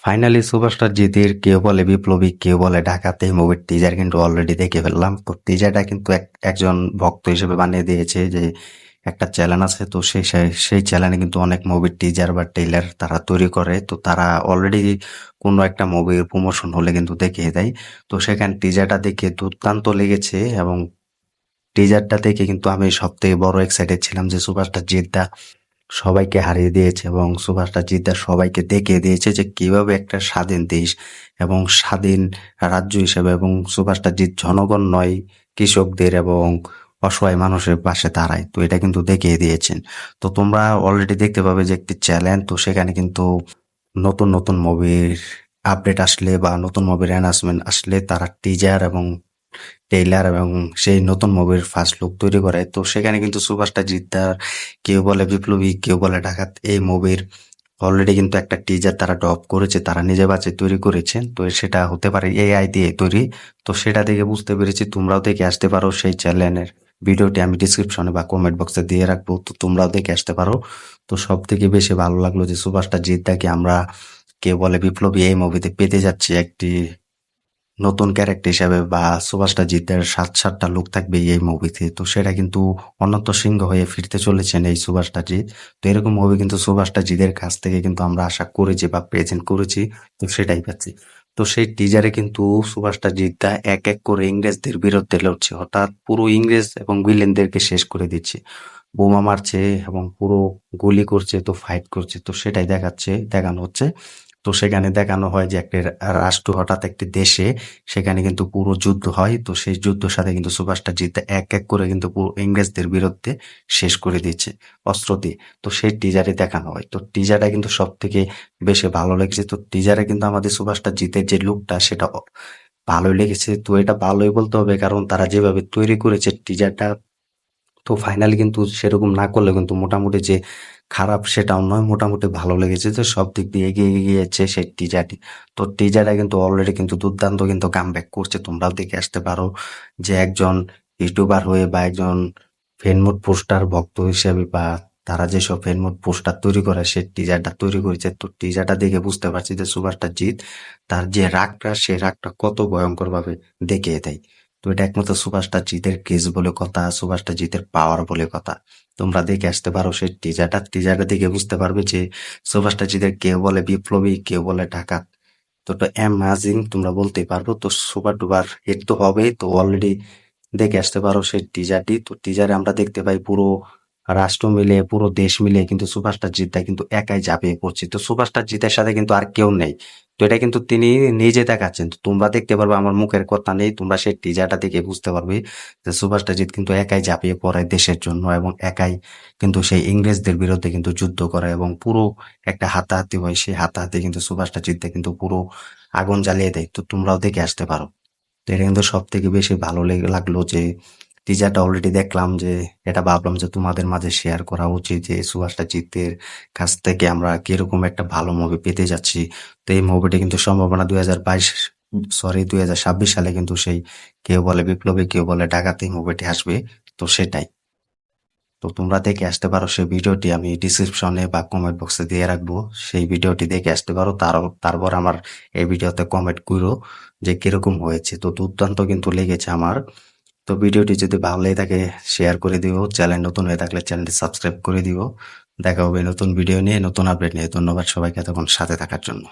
Finally superstar জিতের কেউ বলে বিপ্লবী কেউ বলে ডাকাতে মুভির টিজার কিন্তু অলরেডি দেখে ফেললাম। তো টিজারটা কিন্তু একজন ভক্ত হিসেবে বানিয়ে দিয়েছে যে একটা চ্যানেল আছে, তো সেই চ্যানেলে কিন্তু অনেক মুভির টিজার বা ট্রেলার তারা তৈরি করে। তো তারা অলরেডি কোনো একটা মুভির প্রমোশন হলে কিন্তু দেখিয়ে দেয়। তো সেখানে টিজারটা দেখে দুর্দান্ত লেগেছে এবং টিজারটা দেখে কিন্তু আমি সব থেকে বড় এক্সাইটেড ছিলাম যে সুপারস্টার জিতদা সবাইকে হারিয়ে দিয়েছে এবং সুভাষটা জিদ্দার সবাইকে দেখিয়ে দিয়েছে যে কিভাবে একটা স্বাধীন দেশ এবং স্বাধীন রাজ্য হিসেবে এবং সুভাষটা জিত জনগণ নয়, কৃষকদের এবং অসহায় মানুষের পাশে দাঁড়ায়। তো এটা কিন্তু দেখিয়ে দিয়েছেন। তো তোমরা অলরেডি দেখতে পাবে যে একটি চ্যানেল, তো সেখানে কিন্তু নতুন নতুন মুভির আপডেট আসলে বা নতুন মুভির অ্যানাউন্সমেন্ট আসলে তারা টিজার এবং ট্রেইলার এবং সেই নতুন মুভির ফার্স্ট লুক তৈরি করে। তো সেখানে কিন্তু সুভাষটা জিদ্দার কেউ বলে বিপ্লবী কেউ বলে ডাকাত এই মুভির অলরেডি কিন্তু একটা টিজার তারা ড্রপ করেছে, তারা নিজে বাঁচে তৈরি করেছেন। তো সেটা হতে পারে এআই দিয়ে তৈরি। তো সেটা দেখে বুঝতে পেরেছি, তোমরাও দেখে আসতে পারো। সেই চ্যানেলের ভিডিওটি আমি ডিসক্রিপশনে বা কমেন্ট বক্সে দিয়ে রাখবো, তো তোমরাও দেখে আসতে পারো। তো সব থেকে বেশি ভালো লাগলো যে সুভাষটা জিদ্দাকে আমরা কেউ বলে বিপ্লবী এই মুভিতে পেতে যাচ্ছি একটি নতুন ক্যারেক্টার হিসাবে, বা সুভাষটা জিতের সাতটা লুক থাকবে এই মুভিতে। তো সেটা কিন্তু অনন্ত সিংহ হয়ে ফিরতে চলেছেন এই সুভাষটা জিৎ। তো এরকম মুভি কিন্তু সুভাষটা জিতের কাছ থেকে কিন্তু আমরা আশা করেছি বা প্রেজেন্ট করেছি, তো সেটাই পাচ্ছি। তো সেই টিজারে কিন্তু সুভাষটা জিতটা এক এক করে ইংরেজদের বিরুদ্ধে লড়ছে, হঠাৎ পুরো ইংরেজ এবং ভিলেনদেরকে শেষ করে দিচ্ছে, বোমা মারছে এবং পুরো গুলি করছে, তো ফাইট করছে। তো সেটাই দেখানো হচ্ছে। তো সেখানে দেখানো হয় যে একটা রাষ্ট্র হঠাৎ একটি দেশে সেখানে কিন্তু পুরো যুদ্ধ হয়। তো সেই যুদ্ধের সাথে কিন্তু সুভাষটা জিতে এক এক করে কিন্তু পুরো ইংরেজদের বিরুদ্ধে শেষ করে দিচ্ছে অস্ত্র দিয়ে। তো সেই টিজারে দেখানো হয়। তো টিজারটা কিন্তু সব থেকে বেশি ভালো লেগেছে। তো টিজারে কিন্তু আমাদের সুভাষটা জিতের যে লুকটা সেটা ভালোই লেগেছে। তো এটা ভালোই বলতে হবে, কারণ তারা যেভাবে তৈরি করেছে টিজারটা, তো ফাইনালি কিন্তু সেরকম না করলে কিন্তু মোটামুটি যে খারাপ সেটাও নয়, মোটামুটি ভালো লেগেছে। যে সব দিক দিয়ে এগিয়ে গিয়েছে সেই টিজারটি। তো টিজারটা কিন্তু অলরেডি কিন্তু দুর্দান্ত কিন্তু কামব্যাক করছে, তোমরাও দেখে আসতে পারো। যে একজন ইউটিউবার হয়ে বা একজন ফেনমুড পোস্টার ভক্ত হিসেবে বা তারা যেসব ফেনমুড পোস্টার তৈরি করে সে টিজারটা তৈরি করেছে। তো টিজারটা দেখে বুঝতে পারছি যে সুভাষটা জিত তার যে রাগটা সে রাগটা কত ভয়ঙ্কর ভাবে দেখিয়ে দেয়। তো এটা একমাত্র সুভাষটা জিতের কেস বলে কথা, সুভাষটা জিতের পাওয়ার বলে কথা। তোমরা দেখে আসতে পারো সেই টিজারটা দেখে বুঝতে পারবে যে সুভাষটা জিতের কেউ বলে বিপ্লবী কেউ বলে ডাকাত। তো এটা অ্যামাজিং তোমরা বলতেই পারবো। তো সুপার ডুপার হিট তো হবেই। তো অলরেডি দেখে আসতে পারো সেই টিজারটি। তো টিজারে আমরা দেখতে পাই পুরো রাষ্ট্র মিলে পুরো দেশ মিলে কিন্তু সুভাষটা জিতটা কিন্তু একাই ঝাঁপিয়ে পড়ছে। তো সুভাষটা জিতের সাথে কিন্তু আর কেউ নেই। তো এটা কিন্তু তিনি নিজে দেখাচ্ছেন। তো তোমরা দেখতে পারবে, আমার মুখের কথা নেই, তোমরা সেই টিজারটা দেখে বুঝতে পারবে যে সুভাষটা জিত কিন্তু একাই ঝাঁপিয়ে পড়ে দেশের জন্য এবং একাই কিন্তু সেই ইংরেজদের বিরুদ্ধে কিন্তু যুদ্ধ করে এবং পুরো একটা হাতাহাতি হয়। সেই হাতাহাতি কিন্তু সুভাষটা জিততে কিন্তু পুরো আগুন জ্বালিয়ে দেয়। তো তোমরাও দেখে আসতে পারো। তো এটা কিন্তু সব থেকে বেশি ভালো লাগলো যে টিজারটা অলরেডি দেখলাম, যে এটা ভাবলাম যে তোমাদের মাঝে শেয়ার করা উচিত যে সুভাষটা জিতের কাছ থেকে আমরা কিরকম একটা ভালো মুভি পেতে যাচ্ছি। তো এই মুভিটি কিন্তু সম্ভাবনা 2026 সালে কিন্তু সেই কেউ বলে বিপ্লবী কেউ বলে ডাকাতি মুভিটি আসবে। তো সেটাই। তো তোমরা দেখে আসতে পারো সেই ভিডিওটি, আমি ডিসক্রিপশনে বা কমেন্ট বক্সে দিয়ে রাখবো। সেই ভিডিওটি দেখে আসতে পারো। তারপর আমার এই ভিডিওতে কমেন্ট করো যে কিরকম হয়েছে। তো দুর্দান্ত কিন্তু লেগেছে আমার। তো ভিডিওটি যদি ভালো লেগে থাকে শেয়ার করে দিও, চ্যানেল নতুন হয়ে থাকলে চ্যানেলটি সাবস্ক্রাইব করে দিও। দেখা হবে নতুন ভিডিও নিয়ে, নতুন আপডেট নিয়ে। ধন্যবাদ সবাইকে এতক্ষণ সাথে থাকার জন্য।